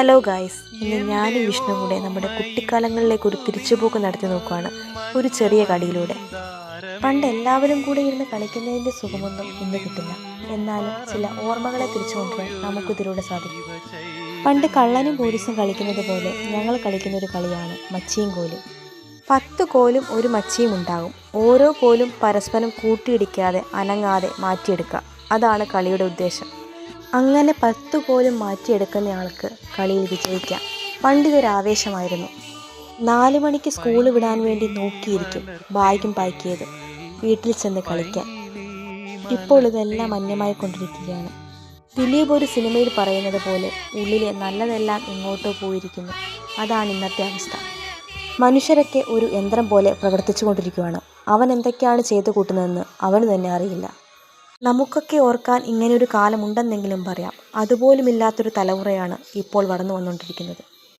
Hello guys, ഇന്ന് ഞാനും വിഷ്ണു കൂടെ നമ്മുടെ കുട്ടിക്കാലങ്ങളിലേക്ക് ഒരു തിരിച്ചുപോക്ക് നടത്തി നോക്കുകയാണ് ഒരു ചെറിയ കടിയിലൂടെ. പണ്ട് എല്ലാവരും കൂടെ ഇരുന്ന് കളിക്കുന്നതിൻ്റെ സുഖമൊന്നും ഇന്ന് കിട്ടില്ല. എന്നാലും ചില ഓർമ്മകളെ തിരിച്ചു കൊണ്ടുവരാൻ നമുക്കിതിലൂടെ സാധിക്കും. പണ്ട് കള്ളനും പോലീസും കളിക്കുന്നത് പോലെ ഞങ്ങൾ കളിക്കുന്ന ഒരു കളിയാണ് മച്ചിയും കോലും. 10 കോലും ഒരു മച്ചിയും ഉണ്ടാകും. ഓരോ കോലും പരസ്പരം കൂട്ടിയിടിക്കാതെ അനങ്ങാതെ മാറ്റിയെടുക്കുക. അതാണ് കളിയുടെ ഉദ്ദേശം. അങ്ങനെ 10 കോലും മാറ്റിയെടുക്കുന്നയാൾക്ക് കളിയിൽ വിജയിക്കാം. പണ്ടിതൊരാവേശമായിരുന്നു. 4 മണിക്ക് സ്കൂൾ വിടാൻ വേണ്ടി നോക്കിയിരിക്കും ബാഗും പാക്ക് ചെയ്ത് വീട്ടിൽ ചെന്ന് കളിക്കാൻ. ഇപ്പോൾ ഇതെല്ലാം അന്യമായി കൊണ്ടിരിക്കുകയാണ്. ദിലീപ് ഒരു സിനിമയിൽ പറയുന്നത് പോലെ ഉള്ളിലെ നല്ലതെല്ലാം എങ്ങോട്ടോ പോയിരിക്കുന്നു. അതാണ് ഇന്നത്തെ അവസ്ഥ. മനുഷ്യരൊക്കെ ഒരു യന്ത്രം പോലെ പ്രവർത്തിച്ചു കൊണ്ടിരിക്കുകയാണ്. അവൻ എന്തൊക്കെയാണ് ചെയ്തു കൂട്ടുന്നതെന്ന് അവന് തന്നെ അറിയില്ല. നമുക്കൊക്കെ ഓർക്കാൻ ഇങ്ങനെയൊരു കാലമുണ്ടെന്നെങ്കിലും പറയാം. അതുപോലുമില്ലാത്തൊരു തലമുറയാണ് ഇപ്പോൾ വളർന്നു വന്നുകൊണ്ടിരിക്കുന്നത്.